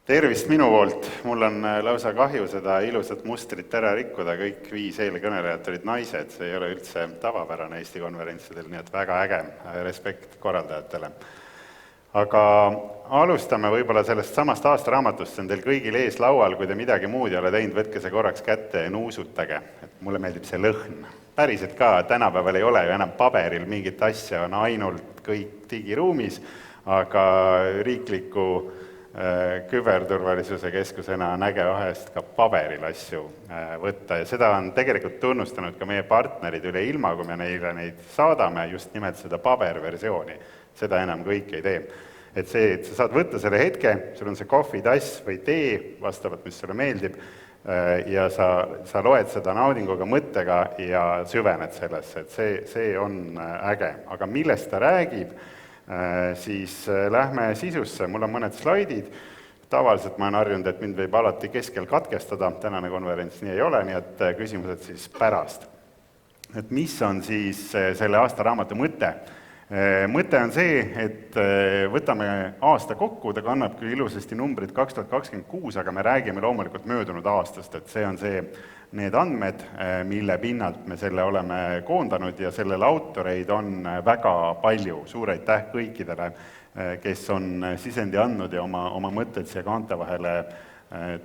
Tervist minu poolt, mul on lausa kahju seda ilusat mustrit ära rikkuda, kõik 5 eelkõnelejat olid naised, see ei ole üldse tavapärane Eesti konverentsidel, nii et väga äge, respekt korraldajatele. Aga alustame võib-olla sellest samast aastaraamatust, see on teil kõigil ees laual, kui te midagi muud ei ole teinud, võtke see korraks kätte ja nuusutage, et mulle meeldib see lõhn. Päriselt ka, tänapäeval ei ole ju enam paberil mingit asja, on ainult kõik digiruumis, aga riikliku küberturvalisuse keskusena on äge vahest ka paberil asju võtta ja seda on tegelikult tunnustanud ka meie partnerid üle ilma, kui me neile neid saadame, just nimelt seda paberversiooni, seda enam kõik ei tee. Et sa saad võtta selle hetke, sul on see kohvitass või tee, vastavalt mis sulle meeldib, ja sa loed seda naudinguga mõttega ja süvened sellesse, et see on äge. Aga millest ta räägib? Siis lähme sisusse, mul on mõned slaidid, tavaliselt ma olen harjunud, et mind võib alati keskel katkestada, tänane konverents nii ei ole, nii et küsimused siis pärast. Et mis on siis selle aastaraamatu mõte? Mõte on see, et võtame aasta kokku, ta kannab küll ilusasti numbrid 2026, aga me räägime loomulikult möödunud aastast, et see on need andmed, mille pinnalt me selle oleme koondanud ja sellele autoreid on väga palju, suur aitäh kõikidele, kes on sisendi andnud ja oma mõtted siia kaante vahele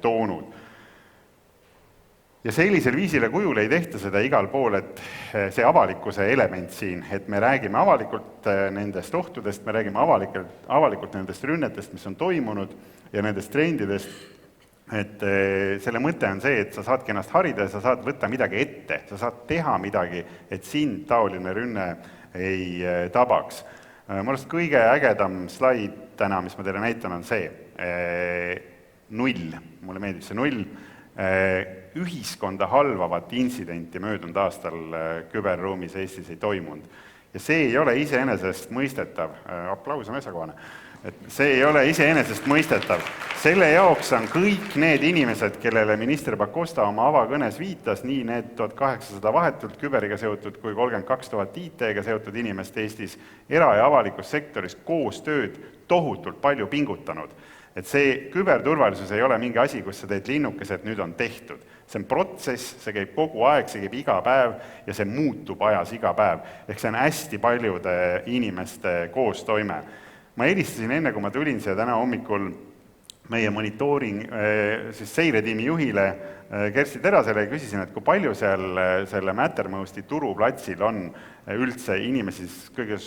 toonud. Ja sellisel viisile kujul ei tehta seda igal pool, et see avalikkuse element siin, et me räägime avalikult nendest ohtudest, me räägime avalikult nendest rünnetest, mis on toimunud ja nendest trendidest, et selle mõte on see, et sa saadki ennast harida ja sa saad võtta midagi ette, sa saad teha midagi, et sind taoline rünne ei tabaks. Mu arust kõige ägedam slaid täna, mis ma teile näitan, on see 0, mulle meeldib see 0, ühiskonda halvavat intsidenti möödunud aastal küberruumis Eestis ei toimunud. Ja see ei ole iseenesest mõistetav, aplaus on asjakohane, et see ei ole iseenesest mõistetav. Selle jaoks on kõik need inimesed, kellele minister Pakosta oma avakõnes viitas, nii need 1800 vahetult küberiga seotud kui 32 000 IT-ga seotud inimest Eestis, era- ja avalikus sektoris koostööd tohutult palju pingutanud. Et see küberturvalisus ei ole mingi asi, kus sa teed linnukese, et nüüd on tehtud. See on protsess, see käib kogu aeg, see käib iga päev ja see muutub ajas iga päev. Ehk see on hästi paljude inimeste koostoime. Ma helistasin enne, kui ma tulin siia täna hommikul meie monitooring seiretiimi juhile Kersti Terasele ja küsisin, et kui palju selle Mattermosti turuplatsil on üldse inimesi kõige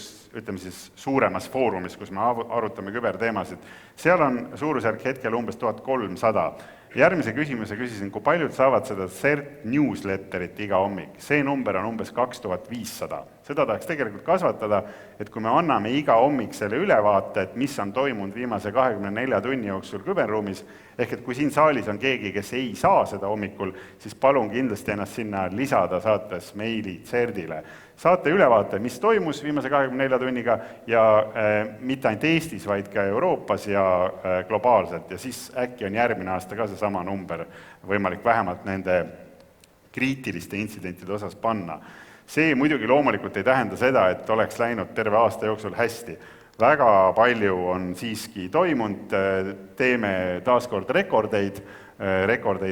suuremas foorumis, kus me arutame küberteemasid. Seal on suurusjärk hetkel umbes 1300. Järgmise küsimuse küsisin, kui paljud saavad seda CERT newsletterit iga hommik. See number on umbes 2500. Seda tahaks tegelikult kasvatada, et kui me anname iga hommik selle ülevaate, et mis on toimunud viimase 24 tunni jooksul küberruumis, ehk et kui siin saalis on keegi, kes ei saa seda hommikul, siis palun kindlasti ennast sinna lisada, saates meili CERT-ile. Saate ülevaate, mis toimus viimase 24 tunniga ja mitte ainult Eestis, vaid ka Euroopas ja globaalselt. Ja siis äkki on järgmine aasta ka seesama number võimalik vähemalt nende kriitiliste intsidentide osas panna. See muidugi loomulikult ei tähenda seda, et oleks läinud terve aasta jooksul hästi. Väga palju on siiski toimunud, teeme taaskord rekordeid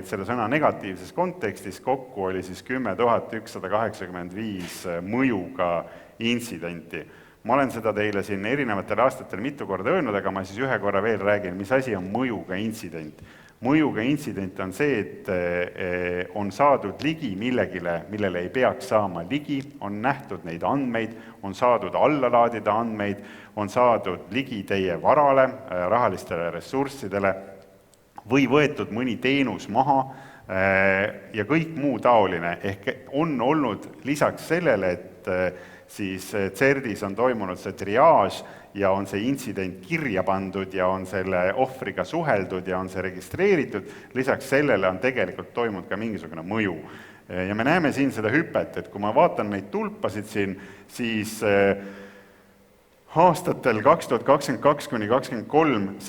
selle sõna negatiivses kontekstis, kokku oli siis 10 185 mõjuga intsidenti. Ma olen seda teile siin erinevatel aastatel mitu korda öelnud, aga ma siis ühe korra veel räägin, mis asi on mõjuga intsident. Mõjuga intsident on see, et on saadud ligi millegile, millele ei peaks saama ligi, on nähtud neid andmeid, on saadud allalaadida andmeid, on saadud ligi teie varale, rahalistele ressurssidele, või võetud mõni teenus maha ja kõik muu taoline. Ehk on olnud lisaks sellele, et siis CERDis on toimunud see triaaž ja on see intsident kirja pandud ja on selle ohvriga suheldud ja on see registreeritud, lisaks sellele on tegelikult toimunud ka mingisugune mõju. Ja me näeme siin seda hüpet, et kui ma vaatan neid tulpasid siin, siis aastatel 2022 kuni 2023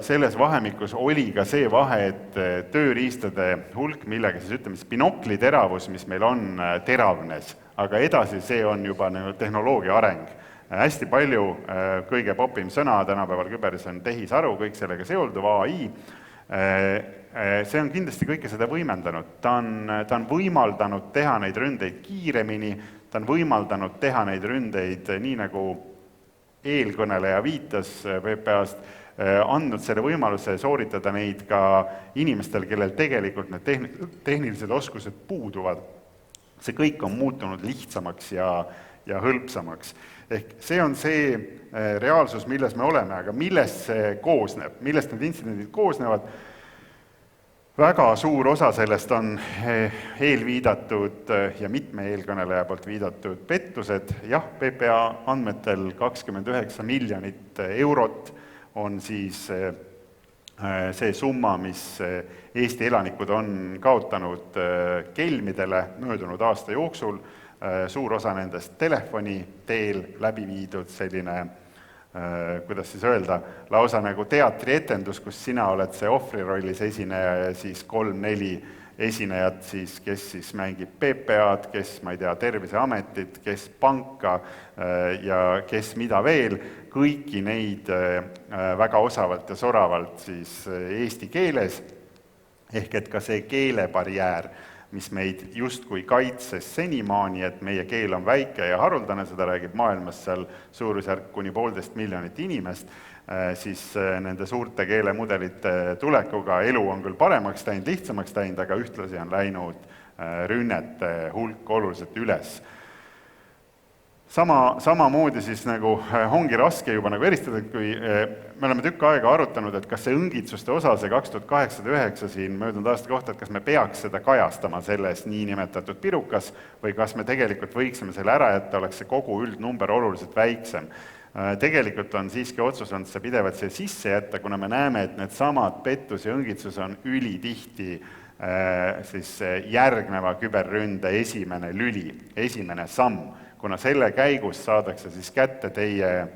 selles vahemikus oli ka see vahe, et tööriistade hulk, millega siis ütleme, binokli teravus, mis meil on, teravnes, aga edasi see on juba tehnoloogia areng. Hästi palju kõige popim sõna tänapäeval küberis on tehisaru, kõik sellega seolduv AI, See on kindlasti kõike seda võimendanud, ta on võimaldanud teha neid ründeid kiiremini, ta on võimaldanud teha neid ründeid nii nagu eelkõneleja viitas PPA-st, andnud selle võimaluse sooritada neid ka inimestel, kellel tegelikult need tehnilised oskused puuduvad. See kõik on muutunud lihtsamaks ja hõlpsamaks. Ehk see on see reaalsus, milles me oleme, aga millest see koosneb, millest need intsidendid koosnevad. Väga suur osa sellest on eelviidatud ja mitme eelkõneleja poolt viidatud pettused. Jah, PPA andmetel 29 miljonit eurot on siis see summa, mis Eesti elanikud on kaotanud kelmidele möödunud aasta jooksul. Suur osa nendest telefoni teel läbi viidud selline, kuidas siis öelda, lausa nagu teatrietendus, kus sina oled see ohvrirollis esineja ja siis 3-4 esinejat, siis, kes siis mängib PPA-d, kes, ma ei tea, Terviseametit, kes panka ja kes mida veel, kõiki neid väga osavalt ja soravalt siis eesti keeles, ehk et ka see keelebarjäär, mis meid justkui kaitses senimaani, et meie keel on väike ja haruldane, seda räägib maailmas seal suurusjärk kuni 1,5 miljonit inimest, siis nende suurte keelemudelite tulekuga elu on küll paremaks teinud, lihtsamaks teinud, aga ühtlasi on läinud rünnete hulk oluliselt üles. Samamoodi siis nagu ongi raske juba nagu eristada, kui me oleme tükk aega arutanud, et kas see õngitsuste osa, see 2008-2009 siin möödunud aasta kohta, et kas me peaks seda kajastama selles niinimetatud pirukas või kas me tegelikult võiksime selle ära jätta, oleks see kogu üldnumber oluliselt väiksem. Tegelikult on siiski otsus on see pidevalt siia sisse jätta, kuna me näeme, et need samad pettus ja õngitsus on ülitihti siis järgneva küberründe esimene lüli, esimene samm, kuna selle käigus saadakse siis kätte teie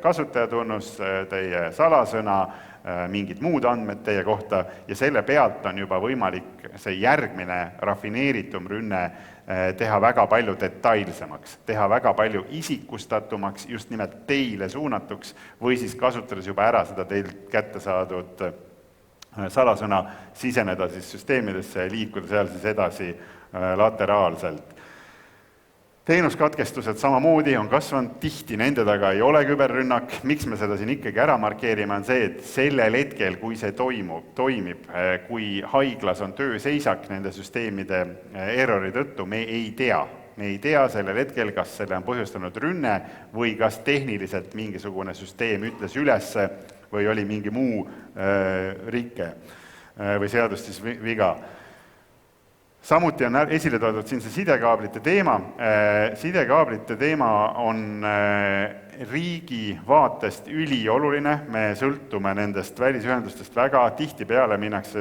kasutajatunnus, teie salasõna, mingid muud andmed teie kohta ja selle pealt on juba võimalik see järgmine rafineeritum rünne teha väga palju detailsemaks, teha väga palju isikustatumaks, just nimelt teile suunatuks või siis kasutades juba ära seda teilt kätte saadud salasõna, siseneda siis süsteemidesse ja liikuda seal siis edasi lateraalselt. Teenuskatkestused samamoodi on kasvanud, tihti nende taga ei ole küberrünnak. Miks me seda siin ikkagi ära markeerime, on see, et sellel hetkel, kui see toimib, kui haiglas on tööseisak nende süsteemide errori tõttu, me ei tea sellel hetkel, kas selle on põhjustanud rünne või kas tehniliselt mingisugune süsteem ütles ülesse või oli mingi muu rike või seadustis viga. Samuti on esile toodud siin see sidekaablite teema. Sidekaablite teema on riigi vaatest ülioluline, me sõltume nendest välisühendustest väga, tihtipeale minnakse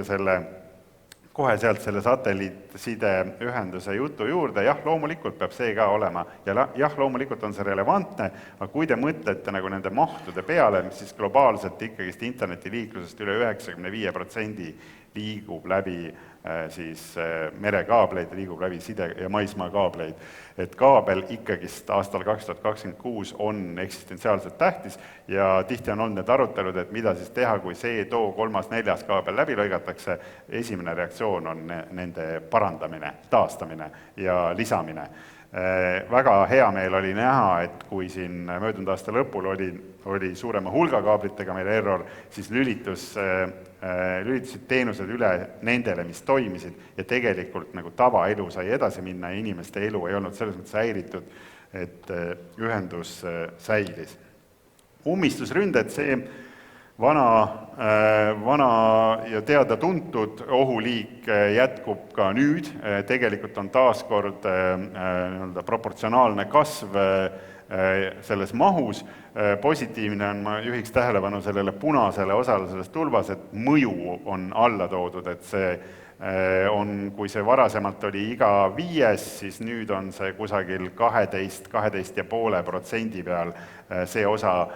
kohe sealt selle satelliitsideühenduse jutu juurde, jah, loomulikult peab see ka olema ja jah, loomulikult on see relevantne, aga kui te mõtlete nagu nende mahtude peale, mis siis globaalselt ikkagist internetiliiklusest üle 95% liigub läbi siis merekaableid, liigub läbi side- ja maismaakaableid. Et kaabel ikkagist aastal 2026 on eksistentsiaalselt tähtis ja tihti on olnud need arutelud, et mida siis teha, kui see, too, 3., 4. kaabel läbi lõigatakse. Esimene reaktsioon on nende parandamine, taastamine ja lisamine. Väga hea meel oli näha, et kui siin möödunud aasta lõpul oli suurema hulga kaablitega meil error, siis lülitasid teenused üle nendele, mis toimisid ja tegelikult nagu tavaelu sai edasi minna ja inimeste elu ei olnud selles mõttes häiritud, et ühendus säilis. Ummistusründed, see vana ja teada-tuntud ohuliik jätkub ka nüüd, tegelikult on taaskord proportsionaalne kasv selles mahus. Positiivne on, ma juhiks tähelepanu sellele punasele osale selles tulbas, et mõju on alla toodud, et see on, kui see varasemalt oli iga 5, siis nüüd on see kusagil 12,5% peal see osa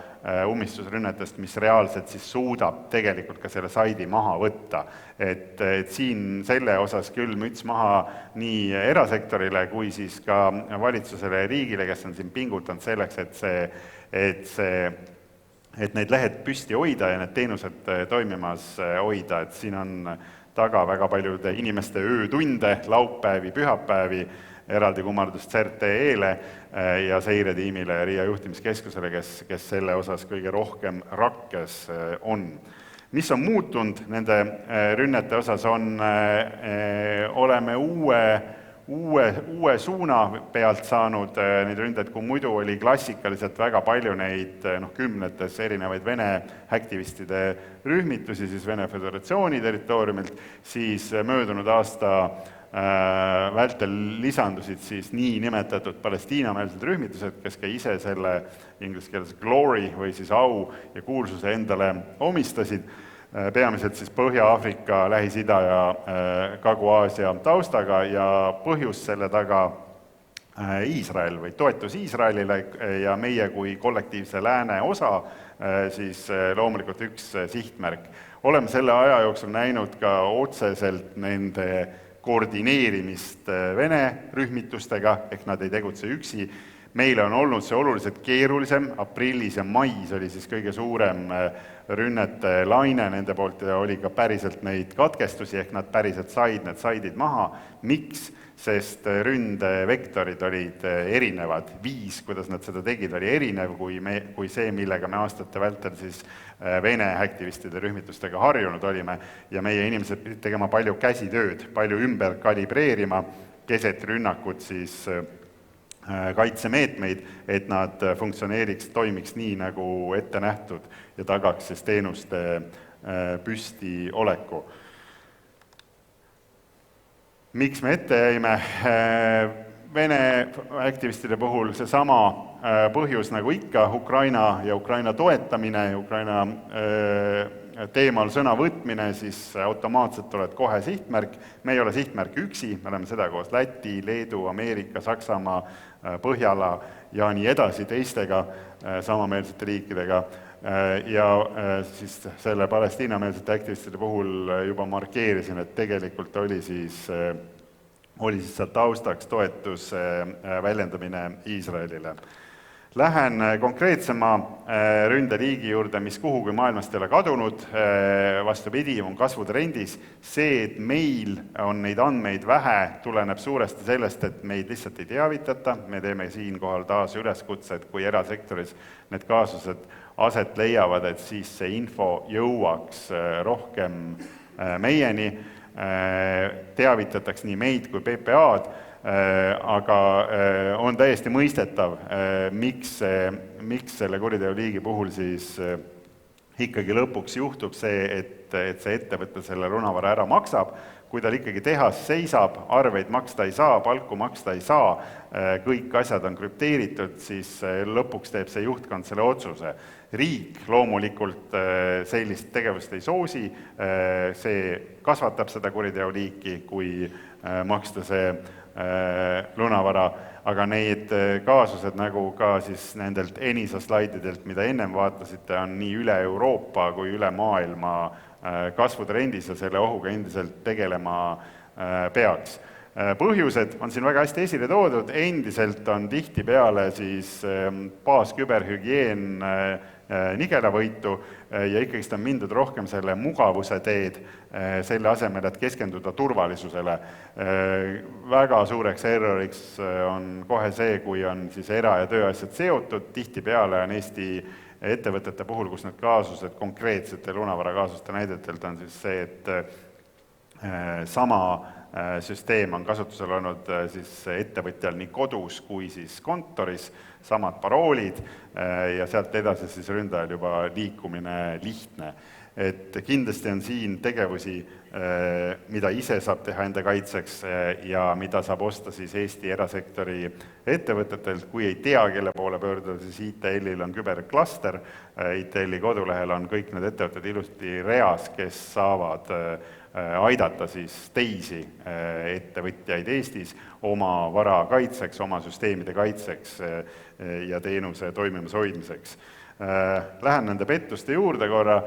ummistusrünnetest, mis reaalselt siis suudab tegelikult ka selle saidi maha võtta. Et siin selle osas küll müts maha nii erasektorile kui siis ka valitsusele ja riigile, kes on siin pingutanud selleks, et see et need lehed püsti hoida ja need teenused toimimas hoida, et siin on taga väga paljude inimeste öötunde, laupäevi, pühapäevi, eraldi kummardust CERT-EE-le ja seiretiimile ja RIA juhtimiskeskusele, kes selle osas kõige rohkem rakkes on. Mis on muutunud nende rünnete osas oleme uue suuna pealt saanud neid ründeid, kui muidu oli klassikaliselt väga palju neid kümnetes erinevaid Vene aktivistide rühmitusi, siis Vene Föderatsiooni territooriumilt, siis möödunud aasta vältel lisandusid siis nii nimetatud palestiinameelsed rühmitused, kes ka ise selle inglise keeles glory või siis au ja kuulsuse endale omistasid, peamiselt siis Põhja-Aafrika, Lähis-Ida ja Kagu-Aasia taustaga ja põhjus selle taga Iisrael või toetus Iisraelile ja meie kui kollektiivse lääne osa, siis loomulikult üks sihtmärk. Oleme selle aja jooksul näinud ka otseselt nende koordineerimist Vene rühmitustega, ehk nad ei tegutse üksi. Meile on olnud see oluliselt keerulisem, aprillis ja mais oli siis kõige suurem rünnete laine nende poolt ja oli ka päriselt neid katkestusi, ehk nad päriselt said need saidid maha. Miks? Sest ründevektorid olid erinevad, viis, kuidas nad seda tegid, oli erinev kui see, millega me aastate vältel siis Vene aktivistide rühmitustega harjunud olime ja meie inimesed pidid tegema palju käsitööd, palju ümber kalibreerima keset rünnakut siis kaitsemeetmeid, et nad funktsioneeriks, toimiks nii, nagu ette nähtud ja tagaks siis teenuste püsti oleku. Miks me ette jäime? Vene aktivistide puhul seesama põhjus nagu ikka, Ukraina ja Ukraina toetamine ja Ukraina teemal sõna võtmine, siis automaatselt oled kohe sihtmärk. Me ei ole sihtmärk üksi, me oleme seda koos Läti, Leedu, Ameerika, Saksamaa, Põhjala ja nii edasi teistega samameelsete riikidega. Ja siis selle palestiinameelsete aktivistide puhul juba markeerisin, et tegelikult oli siis seal taustaks toetus väljendamine Iisraelile. Lähen konkreetsema ründeliigi juurde, mis kuhugi maailmast ei ole kadunud, vastupidi, on kasvutrendis. See, et meil on neid andmeid vähe, tuleneb suuresti sellest, et meid lihtsalt ei teavitata. Me teeme siinkohal taas üleskutse, et kui erasektoris need kaasused aset leiavad, et siis see info jõuaks rohkem meieni, teavitataks nii meid kui PPA-d, aga on täiesti mõistetav, miks selle kuriteoliigi puhul siis ikkagi lõpuks juhtub see, et see ettevõte selle runavara ära maksab. Kui tal ikkagi tehas seisab, arveid maksta ei saa, palku maksta ei saa, kõik asjad on krüpteeritud, siis lõpuks teeb see juhtkond selle otsuse. Riik loomulikult sellist tegevust ei soosi, see kasvatab seda kuriteoliiki, kui maksta see lunavara, aga need kaasused nagu ka siis nendelt ENISA slaididelt, mida ennem vaatasite, on nii üle Euroopa kui üle maailma kasvutrendis ja selle ohuga endiselt tegelema peaks. Põhjused on siin väga hästi esile toodud, endiselt on tihtipeale siis baasküberhügieen nigelavõitu ja ikkagi on mindud rohkem selle mugavuse teed, selle asemel, et keskenduda turvalisusele. Väga suureks erroriks on kohe see, kui on siis era- ja tööasjad seotud, tihtipeale on Eesti ettevõtete puhul, kus need kaasused konkreetsete lunavara-kaasuste näidetelt on siis see, et sama süsteem on kasutusel olnud siis ettevõtjal nii kodus kui siis kontoris, samad paroolid ja sealt edasi siis ründajal juba liikumine lihtne. Et kindlasti on siin tegevusi, mida ise saab teha enda kaitseks ja mida saab osta siis Eesti erasektori ettevõtetelt. Kui ei tea, kelle poole pöörduda, siis ITL-il on küberklaster. ITL-i kodulehel on kõik need ettevõtted ilusti reas, kes saavad aidata siis teisi ettevõtjaid Eestis oma vara kaitseks, oma süsteemide kaitseks ja teenuse toimimas hoidmiseks. Lähen nende pettuste juurde korra.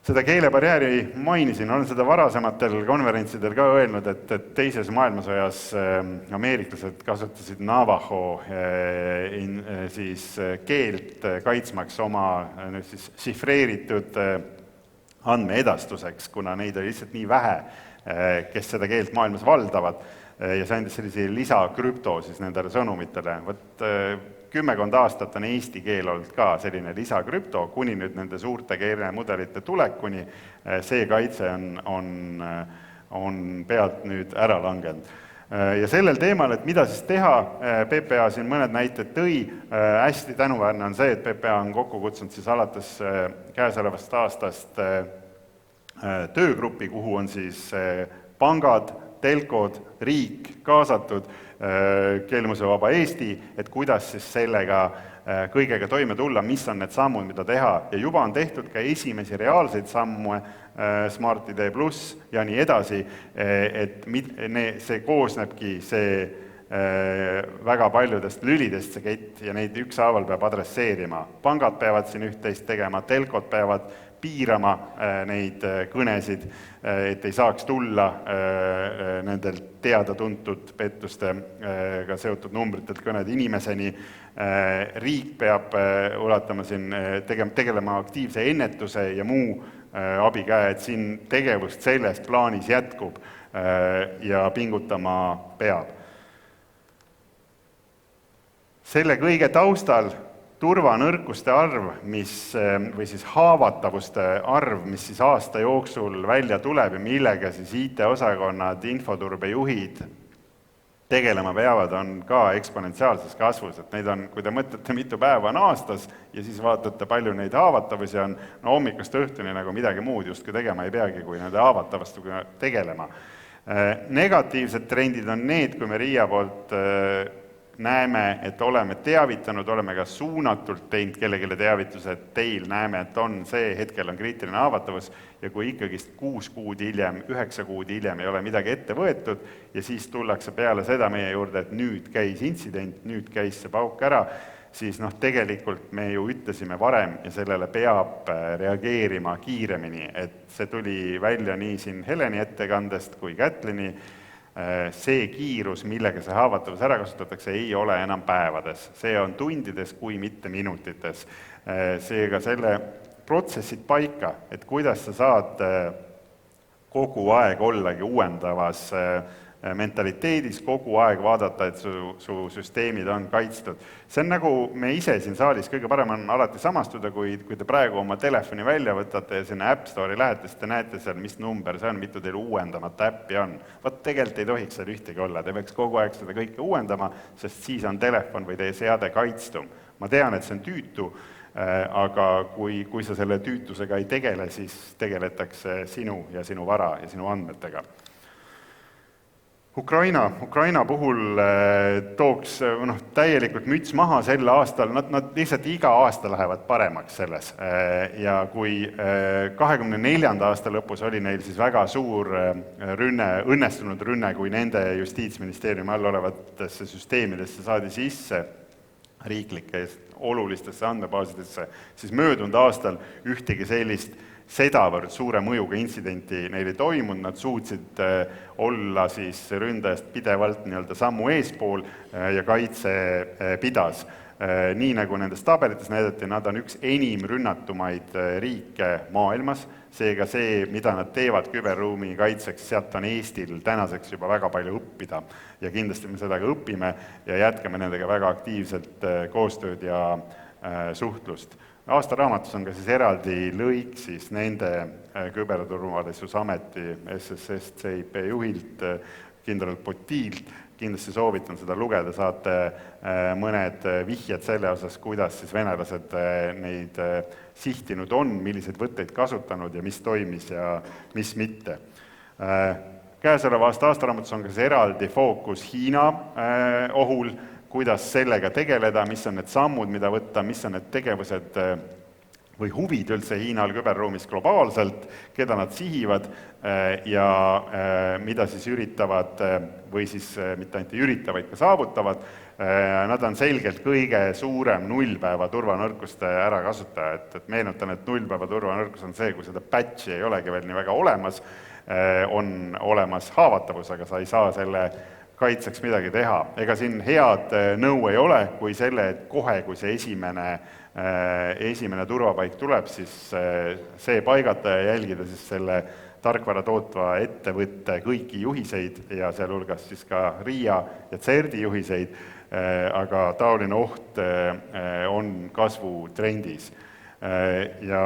Seda keelebarjääri mainisin, olen seda varasematel konverentsidel ka öelnud, et teises maailmasõjas ameeriklased kasutasid Navajo siis keelt kaitsmaks oma siis šifreeritud andmeedastuseks, kuna neid oli lihtsalt nii vähe, kes seda keelt maailmas valdavad, ja see andis sellise lisakrüpto siis nendele sõnumitele. Võt 10 aastat on eesti keel olnud ka selline lisakrüpto, kuni nüüd nende suurte keelemudelite tulekuni see kaitse on pealt nüüd ära langenud. Ja sellel teemal, et mida siis teha, PPA siin mõned näited tõi, hästi tänuväärne on see, et PPA on kokku kutsunud siis alates käesolevast aastast töögrupi, kuhu on siis pangad, telkod, riik kaasatud, Keelemuuseum Eesti, et kuidas siis sellega kõigega toime tulla, mis on need sammud, mida teha. Ja juba on tehtud ka esimesi reaalseid samme, Smart ID Plus ja nii edasi, et see koosnebki väga paljudest lülidest see kett ja neid ükshaaval peab adresseerima. Pangad peavad siin üht-teist tegema, telkod peavad piirama neid kõnesid, et ei saaks tulla nendelt teada-tuntud pettustega seotud numbritelt kõned inimeseni. Riik peab ulatama siin, tegelema aktiivse ennetuse ja muu abikäe, et siin tegevust selles plaanis jätkub ja pingutama peab. Selle kõige taustal turvanõrkuste arv, või siis haavatavuste arv, mis siis aasta jooksul välja tuleb ja millega siis IT-osakonnad, infoturbejuhid tegelema peavad, on ka eksponentsiaalses kasvus. Et neid on, kui te mõtlete, mitu päeva on aastas ja siis vaatate, palju neid haavatavusi on, no hommikust õhtuni nagu midagi muud justkui tegema ei peagi, kui nende haavatavast tegelema. Negatiivsed trendid on need, kui me RIA poolt näeme, et oleme teavitanud, oleme ka suunatult teinud kellelegi teavituse, et teil näeme, et on see, hetkel on kriitiline haavatavus ja kui ikkagist 6 kuud hiljem, 9 kuud hiljem ei ole midagi ette võetud ja siis tullakse peale seda meie juurde, et nüüd käis intsident, nüüd käis see pauk ära, siis tegelikult me ju ütlesime varem ja sellele peab reageerima kiiremini, et see tuli välja nii siin Heleni ettekandest kui Kätlini. See kiirus, millega see haavatavus ära kasutatakse, ei ole enam päevades. See on tundides kui mitte minutites. Seega selle protsessid paika, et kuidas sa saad kogu aeg ollagi uuendavas mentaliteedis, kogu aeg vaadata, et su süsteemid on kaitstud. See on nagu me ise siin saalis, kõige parem on alati samastuda, kui te praegu oma telefoni välja võtate ja sinna App Store'i lähete, siis te näete seal, mis number see on, mitu teil uuendamata äppi on. Võt tegelikult ei tohiks seal ühtegi olla, te peaks kogu aeg seda kõike uuendama, sest siis on telefon või teie seade kaitstum. Ma tean, et see on tüütu, aga kui sa selle tüütusega ei tegele, siis tegeletakse sinu ja sinu vara ja sinu andmetega. Ukraina puhul tooks täielikult müts maha sel aastal, nad lihtsalt iga aasta lähevad paremaks selles. Ja kui 24. aasta lõpus oli neil siis väga suur rünne, õnnestunud rünne, kui nende justiitsministeeriumi all olevatesse süsteemidesse saadi sisse riiklikest olulistesse andmebaasidesse, siis möödunud aastal ühtegi sellist sedavõrd suure mõjuga intsidenti neil ei toimunud, nad suutsid olla siis ründajast pidevalt sammu eespool ja kaitse pidas. Nii nagu nendes tabelites näidati, nad on üks enim rünnatumaid riike maailmas, seega see, mida nad teevad küberruumi kaitseks, sealt on Eestil tänaseks juba väga palju õppida ja kindlasti me seda ka õpime ja jätkame nendega väga aktiivselt koostööd ja suhtlust. Aastaraamatus on ka siis eraldi lõik siis nende küberturvalisusameti SSS CIP juhilt, kindral Potiilt. Kindlasti soovitan seda lugeda, saate mõned vihjed selle osas, kuidas siis venelased neid sihtinud on, milliseid võtteid kasutanud ja mis toimis ja mis mitte. Käesoleva aastaraamatus on ka siis eraldi fookus Hiina ohul, kuidas sellega tegeleda, mis on need sammud, mida võtta, mis on need tegevused, või huvid üldse Hiinal küberruumis globaalselt, keda nad sihivad ja mida siis üritavad või siis mitte ainult ei ürita, vaid ka saavutavad. Nad on selgelt kõige suurem nullpäeva turvanõrkuste ärakasutaja, et meenutan, et nullpäeva turvanõrkus on see, kui seda patchi ei olegi veel nii väga olemas, on olemas haavatavus, aga sa ei saa selle kaitseks midagi teha. Ega siin head nõu ei ole, kui selle, et kohe, kui see esimene turvapaik tuleb, siis see paigata ja jälgida siis selle tarkvara tootva ettevõtte kõiki juhiseid ja sealhulgas siis ka RIA ja CERDi juhiseid, aga taoline oht on kasvutrendis. Ja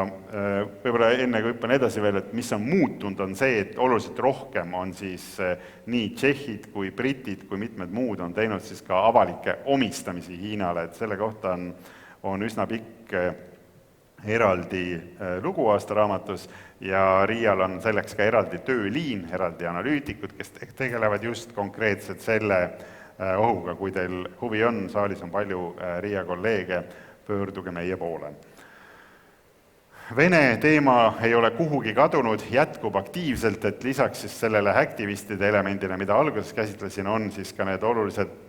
võib-olla enne kui hüppan edasi veel, et mis on muutunud, on see, et oluliselt rohkem on siis nii tšehhid kui britid kui mitmed muud on teinud siis ka avalikke omistamisi Hiinale, et selle kohta on üsna pikk eraldi lugu aastaraamatus ja RIA-l on selleks ka eraldi tööliin, eraldi analüütikud, kes tegelevad just konkreetselt selle ohuga. Kui teil huvi on, saalis on palju RIA kolleege, pöörduge meie poole. Vene teema ei ole kuhugi kadunud, jätkub aktiivselt, et lisaks siis sellele aktivistide elemendile, mida alguses käsitlesin, on siis ka need oluliselt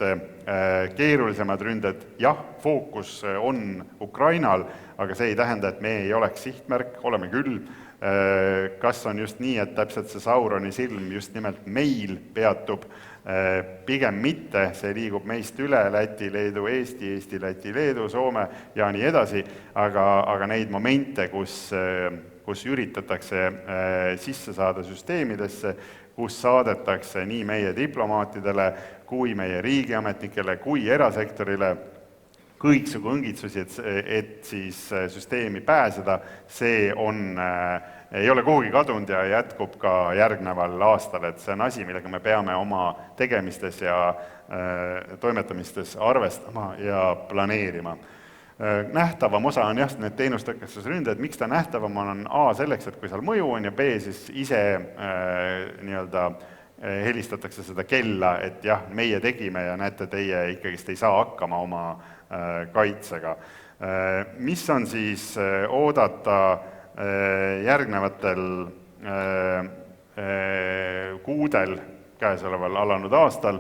keerulisemad ründed. Jah, fookus on Ukrainal, aga see ei tähenda, et me ei oleks sihtmärk, oleme küll. Kas on just nii, et täpselt see Sauroni silm just nimelt meil peatub? Pigem mitte, see liigub meist üle Läti, Leedu, Eesti, Läti, Leedu, Soome ja nii edasi, aga neid momente, kus üritatakse sisse saada süsteemidesse, kus saadetakse nii meie diplomaatidele kui meie riigiametnikele kui erasektorile kõiksugu õngitsusi, et siis süsteemi pääseda, see ei ole kuhugi kadunud ja jätkub ka järgneval aastal, et see on asi, millega me peame oma tegemistes ja toimetamistes arvestama ja planeerima. Nähtavam osa on jah, need teenustõkestusründed, miks ta nähtavam on A selleks, et kui seal mõju on ja B siis ise helistatakse seda kella, et jah, meie tegime ja näete, teie ikkagist ei saa hakkama oma kaitsega. Mis on siis oodata järgnevatel kuudel käesoleval alanud aastal?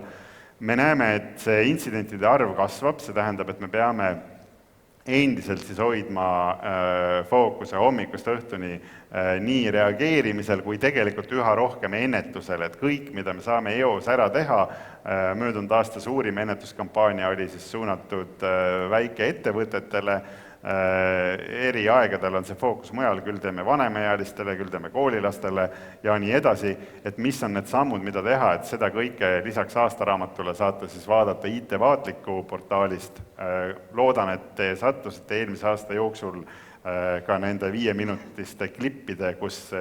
Me näeme, et see intsidentide arv kasvab, see tähendab, et me peame endiselt siis hoidma fookuse hommikust õhtuni nii reageerimisel kui tegelikult üha rohkem ennetusel, et kõik, mida me saame eos ära teha, möödunud aasta suurim ennetuskampaania oli siis suunatud väikeettevõtetele, eri aegadel on see fookus mujal, küll teeme vanemaealistele, küll teeme koolilastele ja nii edasi, et mis on need sammud, mida teha, et seda kõike lisaks aastaraamatule saate siis vaadata IT-vaatliku portaalist. Loodan, et te sattusite eelmise aasta jooksul ka nende 5-minutiste klippide, kus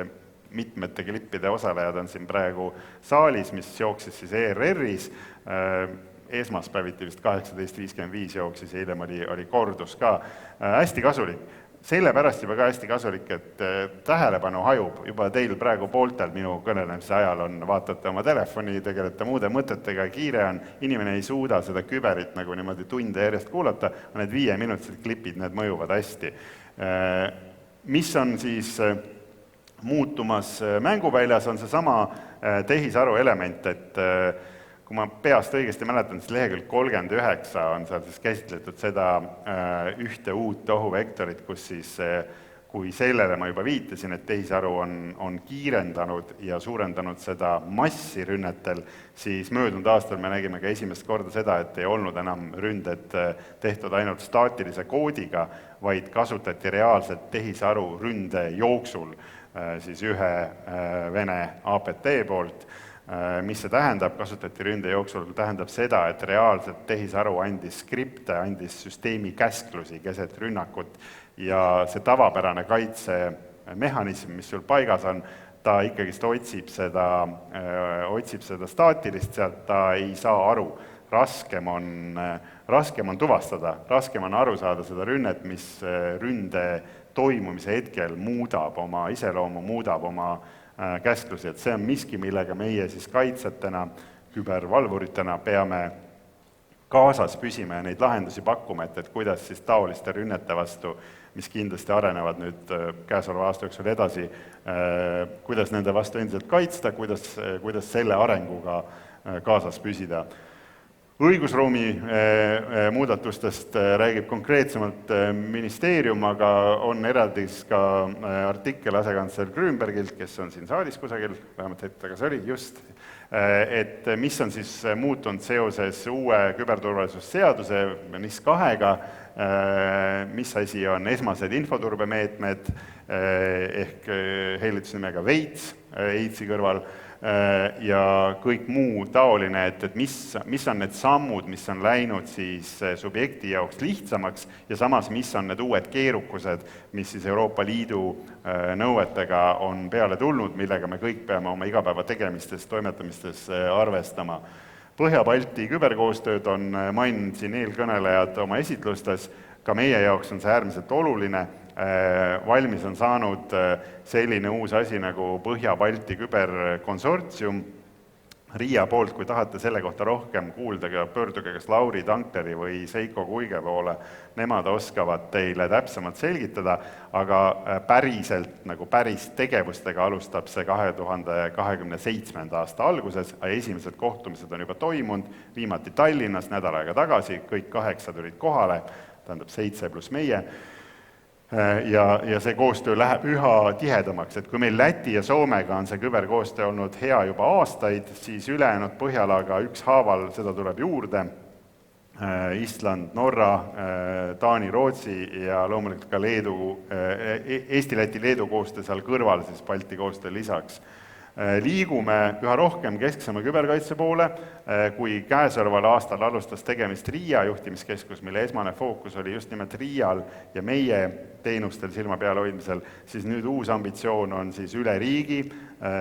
mitmete klippide osalejad on siin praegu saalis, mis jooksis siis ERR-is, esmaspäeviti vist 18.55 jooksis ja hiljem oli kordus ka. Hästi kasulik. Sellepärast juba ka hästi kasulik, et tähelepanu hajub juba teil praegu pooltel minu kõnelemise ajal on, vaatate oma telefoni, tegelete muude mõtetega, kiire on, inimene ei suuda seda küberit nagu niimoodi tunde järjest kuulata, need 5-minutised klipid, need mõjuvad hästi. Mis on siis muutumas mänguväljas, on see sama tehisaru element, et kui ma peast õigesti mäletan, siis lehekülg 39 on seal siis käsitletud seda ühte uut ohuvektorit, kus siis, kui sellele ma juba viitasin, et tehisaru on kiirendanud ja suurendanud seda massi rünnetel, siis möödunud aastal me nägime ka esimest korda seda, et ei olnud enam ründed tehtud ainult staatilise koodiga, vaid kasutati reaalselt tehisaru ründe jooksul siis ühe Vene APT poolt. Mis see tähendab, kasutati ründe jooksul, tähendab seda, et reaalselt tehisaru andis skripte, andis süsteemi käsklusi keset rünnakut ja see tavapärane kaitsemehhanism, mis sul paigas on, ta ikkagist otsib seda staatilist sealt, ta ei saa aru. Raskem on tuvastada, raskem on aru saada seda rünnet, mis ründe toimumise hetkel muudab oma iseloomu, muudab oma käsklusi, et see on miski, millega meie siis kaitsjatena, kübervalvuritena peame kaasas püsime ja neid lahendusi pakkuma, et kuidas siis taoliste rünnete vastu, mis kindlasti arenevad nüüd käesoleva aasta jooksul edasi, kuidas nende vastu endiselt kaitsta, kuidas selle arenguga kaasas püsida. Õigusruumi muudatustest räägib konkreetsemalt ministeerium, aga on eraldis ka artikkel asekantsler Grünbergilt, kes on siin saalis kusagil, vähemalt hetk tagasi oli, just, et mis on siis muutunud seoses uue küberturvalisusseaduse NIS 2-ga, mis asi on esmased infoturbemeetmed ehk hellitusnimega VEITS AIDS-i kõrval, ja kõik muu taoline, et mis on need sammud, mis on läinud siis subjekti jaoks lihtsamaks ja samas, mis on need uued keerukused, mis siis Euroopa Liidu nõuetega on peale tulnud, millega me kõik peame oma igapäeva tegemistes, toimetamistes arvestama. Põhja-Balti küberkoostööd on maininud siin eelkõnelejad oma esitlustes, ka meie jaoks on see äärmiselt oluline. Valmis on saanud selline uus asi nagu Põhja-Balti küberkonsortsium. Riia poolt, kui tahate selle kohta rohkem kuulda, pöörduge kas Lauri Tankleri või Seiko Kuige poole, nemad oskavad teile täpsemalt selgitada, aga päriselt, nagu päris tegevustega alustab see 2027. aasta alguses, esimesed kohtumised on juba toimunud, viimati Tallinnas nädal aega tagasi, kõik 8 tulid kohale, tähendab 7 pluss meie, ja see koostöö läheb üha tihedamaks, et kui meil Läti ja Soomega on see küberkoostöö olnud hea juba aastaid, siis ülejäänud Põhjalaga ükshaaval seda tuleb juurde, Island, Norra, Taani, Rootsi ja loomulikult ka Leedu, Eesti, Läti, Leedu koostöö seal kõrval, siis Balti koostöö lisaks. Liigume üha rohkem kesksema küberkaitse poole, kui käesoleval aastal alustas tegemist Riia juhtimiskeskus, mille esmane fookus oli just nimelt Riial ja meie teenustel silma peal hoidmisel, siis nüüd uus ambitsioon on siis üle riigi,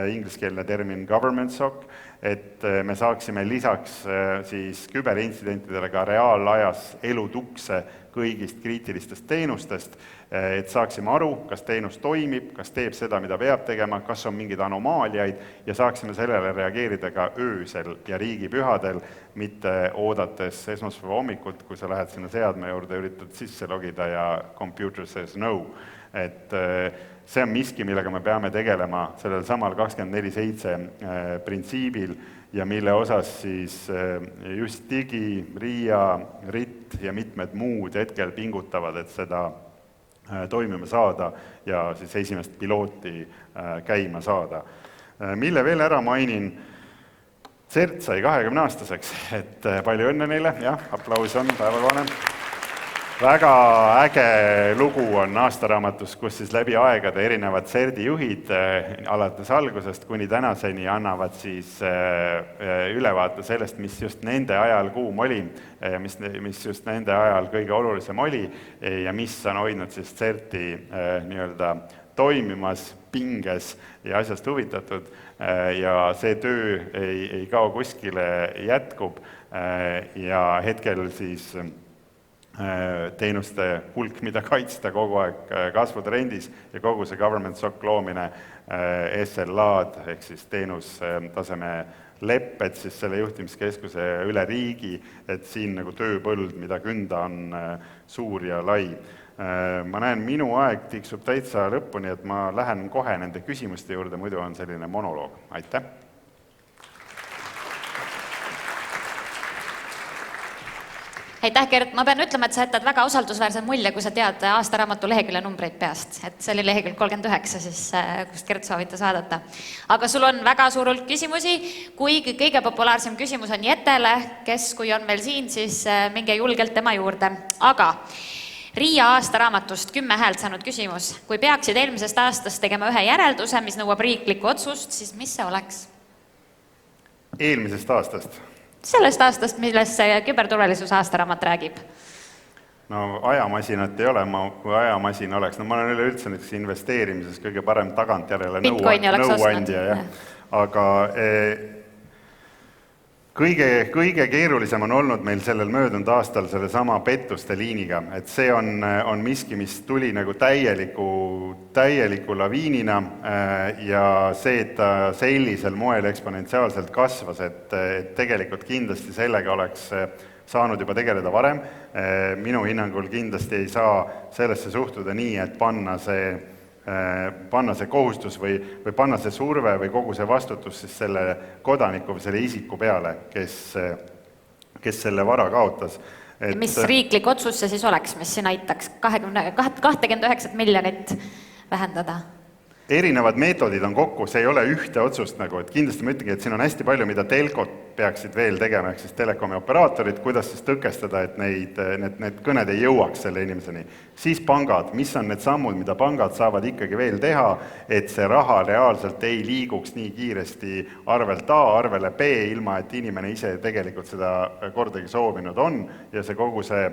ingliskeelne termin government SOC, et me saaksime lisaks siis küberintsidentidele ka reaalajas elutukse kõigist kriitilistest teenustest, et saaksime aru, kas teenus toimib, kas teeb seda, mida peab tegema, kas on mingeid anomaaliaid ja saaksime sellele reageerida ka öösel ja riigipühadel, mitte oodates esmaspäeva hommikult, kui sa lähed sinna seadme juurde, üritad sisse logida ja computer says no. Et see on miski, millega me peame tegelema sellel samal 24/7 printsiibil ja mille osas siis just Digi, Riia, RIT ja mitmed muud hetkel pingutavad, et seda toimima saada ja siis esimest pilooti käima saada. Mille veel ära mainin, CERT sai 20-aastaseks, et palju õnne neile, jah, aplaus on päevakohane. Väga äge lugu on aastaraamatus, kus siis läbi aegade erinevad CERT-i juhid alates algusest kuni tänaseni annavad siis ülevaate sellest, mis just nende ajal kuum oli ja mis just nende ajal kõige olulisem oli ja mis on hoidnud siis CERT-i nii-öelda toimimas, pinges ja asjast huvitatud ja see töö ei kao kuskile, jätkub ja hetkel siis teenuste hulk, mida kaitsta kogu aeg kasvutrendis ja kogu see government SOC loomine, SLA-d ehk siis teenustaseme lepped siis selle juhtimiskeskuse üle riigi, et siin nagu tööpõld, mida künda on suur ja lai. Ma näen, minu aeg tiksub täitsa lõpuni, et ma lähen kohe nende küsimuste juurde, muidu on selline monoloog. Aitäh! Aitäh, Gert! Ma pean ütlema, et sa jätad väga usaldusväärse mulje, kui sa tead aastaraamatu lehekülje numbreid peast. Et see oli lehekülg 39, siis, kust Gert soovitas vaadata. Aga sul on väga suur hulk küsimusi, kuigi kõige populaarsem küsimus on Jetele, kes kui on meil siin, siis minge julgelt tema juurde. Aga Riia aastaraamatust 10 häält saanud küsimus. Kui peaksid eelmisest aastast tegema ühe järelduse, mis nõuab riiklikku otsust, siis mis see oleks? Eelmisest aastast? Sellest aastast, millest see küberturvalisuse aastaraamat räägib? No ajamasinat ei ole, kui ajamasin oleks. No ma olen üleüldse näiteks investeerimises kõige parem tagantjärele nõuandja. Aga kõige keerulisem on olnud meil sellel möödunud aastal selle sama pettuste liiniga, et see on miski, mis tuli nagu täieliku laviinina ja see, et ta sellisel moel eksponentsiaalselt kasvas, et tegelikult kindlasti sellega oleks saanud juba tegeleda varem. Minu hinnangul kindlasti ei saa sellesse suhtuda nii, et panna see kohustus või panna see surve või kogu see vastutus siis selle kodaniku või selle isiku peale, kes selle vara kaotas. Mis riiklik otsus see siis oleks, mis siin aitaks 29 miljonit vähendada? Erinevad meetodid on kokku, see ei ole ühte otsust nagu, et kindlasti ma ütlengi, et siin on hästi palju, mida telkod peaksid veel tegema, ehk siis telekomi operaatorid, kuidas siis tõkestada, et need kõned ei jõuaks selle inimeseni. Siis pangad, mis on need sammud, mida pangad saavad ikkagi veel teha, et see raha reaalselt ei liiguks nii kiiresti arvelt A arvele B, ilma et inimene ise tegelikult seda kordagi soovinud on, ja see kogu see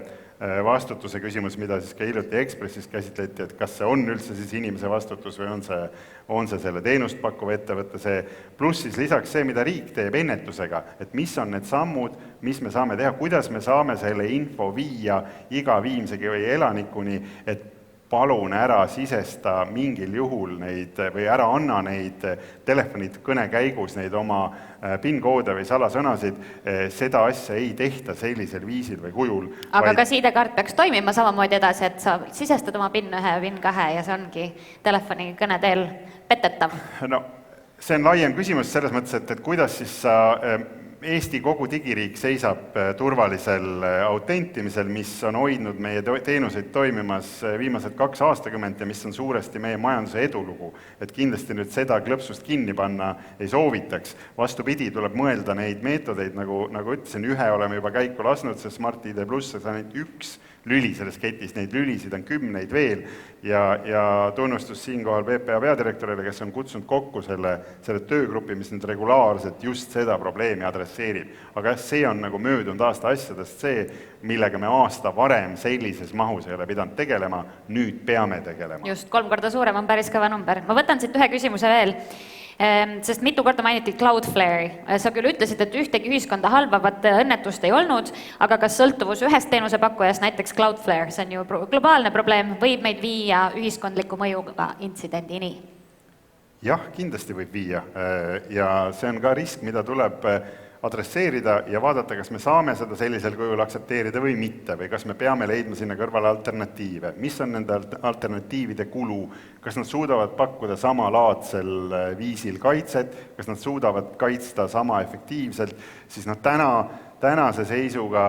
vastutuse küsimus, mida siis ka hiljuti Ekspressis käsitleti, et kas see on üldse siis inimese vastutus või on see selle teenust pakkuva ettevõtte see, pluss siis lisaks see, mida riik teeb ennetusega, et mis on need sammud, mis me saame teha, kuidas me saame selle info viia iga viimsegi või elanikuni, et palun ära sisesta mingil juhul neid või ära anna neid telefonid kõne käigus, neid oma PIN-koode või salasõnasid, seda asja ei tehta sellisel viisil või kujul. Aga kas ID-kaart peaks toimima samamoodi edasi, et sa sisestad oma PIN-1 ja PIN-2 ja see ongi telefoni kõne teel petetav? No, see on laiem küsimus selles mõttes, et kuidas siis sa Eesti kogu digiriik seisab turvalisel autentimisel, mis on hoidnud meie teenuseid toimimas viimased 2 aastakümmet ja mis on suuresti meie majanduse edulugu. Et kindlasti nüüd seda klõpsust kinni panna ei soovitaks. Vastupidi, tuleb mõelda neid meetodeid, nagu ütlesin, ühe oleme juba käiku lasnud, see Smart ID Plus, see on ainult üks lüli selles ketis, neid lülisid on 10 veel ja tunnustus siinkohal PPA peadirektorile, kes on kutsunud kokku selle töögrupi, mis nüüd regulaarselt just seda probleemi adresseerib. Aga see on nagu möödunud aasta asjadest see, millega me aasta varem sellises mahus ei ole pidanud tegelema, nüüd peame tegelema. Just, 3 korda suurem on päris kõva number. Ma võtan siit ühe küsimuse veel. Sest mitu korda mainiti Cloudflare'i. Sa küll ütlesid, et ühtegi ühiskonda halvavat õnnetust ei olnud, aga kas sõltuvus ühest teenusepakkujast, näiteks Cloudflare, see on ju globaalne probleem, võib meid viia ühiskondliku mõjuga intsidendini? Jah, kindlasti võib viia ja see on ka risk, mida tuleb adresseerida ja vaadata, kas me saame seda sellisel kujul aksepteerida või mitte, või kas me peame leidma sinna kõrvale alternatiive. Mis on nende alternatiivide kulu? Kas nad suudavad pakkuda samalaadsel viisil kaitset? Kas nad suudavad kaitsta sama efektiivselt? Siis tänase seisuga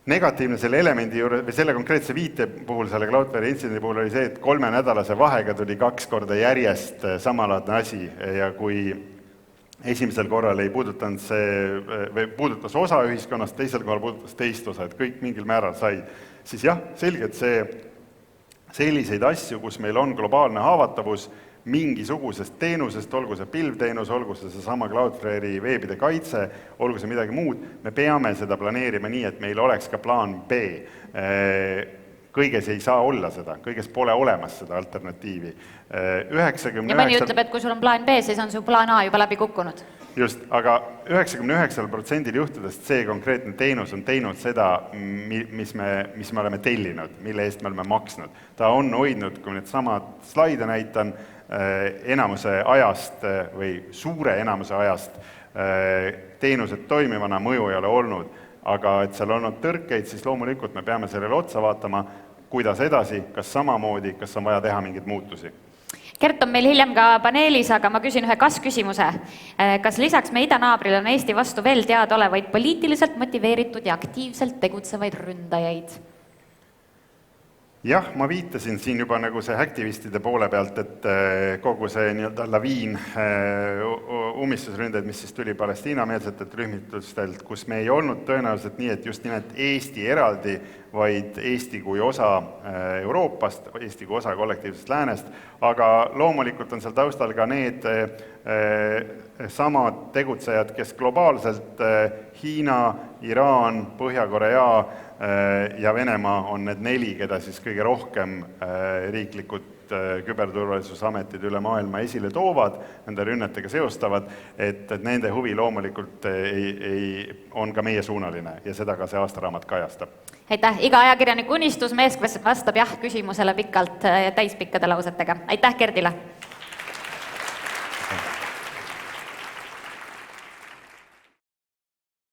negatiivne selle elemendi juurde, või selle konkreetse viite puhul, selle Cloudflare'i intsidendi puhul oli see, et 3-nädalase vahega tuli 2 korda järjest samalaadne asi ja kui esimesel korral ei puudutanud või puudutas osa ühiskonnast, teisel korral puudutas teist osa, et kõik mingil määral sai. Siis jah, selgelt selliseid asju, kus meil on globaalne haavatavus mingisugusest teenusest, olgu see pilvteenus, olgu see sama Cloudflare'i veebide kaitse, olgu see midagi muud, me peame seda planeerima nii, et meil oleks ka plaan B. Kõiges ei saa olla seda, kõiges pole olemas seda alternatiivi. Ja mõni ütleb, et kui sul on plaan B, siis on su plaan A juba läbi kukkunud. Just, aga 99% juhtudest see konkreetne teenus on teinud seda, mis me oleme tellinud, mille eest me oleme maksnud. Ta on hoidnud, kui need samad slaide näitan, enamuse ajast või suure enamuse ajast teenused toimivana mõju ei ole olnud. Aga et seal on olnud tõrkeid, siis loomulikult me peame sellele otsa vaatama, kuidas edasi, kas samamoodi, kas on vaja teha mingeid muutusi. Gert on meil hiljem ka paneelis, aga ma küsin ühe kas-küsimuse. Kas lisaks meie idanaabrile on Eesti vastu veel teadaolevaid poliitiliselt motiveeritud ja aktiivselt tegutsevaid ründajaid? Jah, ma viitasin siin juba nagu see aktivistide poole pealt, et kogu see nii-öelda laviin ummistusründeid, mis siis tuli Palestiina-meelsetelt rühmitustelt, kus me ei olnud tõenäoliselt nii, et just nimelt Eesti eraldi, vaid Eesti kui osa Euroopast, Eesti kui osa kollektiivsest läänest, aga loomulikult on seal taustal ka need samad tegutsejad, kes globaalselt Hiina, Iraan, Põhja-Korea ja Venemaa on need 4, keda siis kõige rohkem riiklikud küberturvalisusametid üle maailma esile toovad, nende rünnetega seostavad, et nende huvi loomulikult on ka meie suunaline ja seda ka see aastaraamat kajastab. Aitäh! Iga ajakirjaniku unistus mees vastab jah küsimusele pikalt ja täispikkade lausetega. Aitäh Gerdile!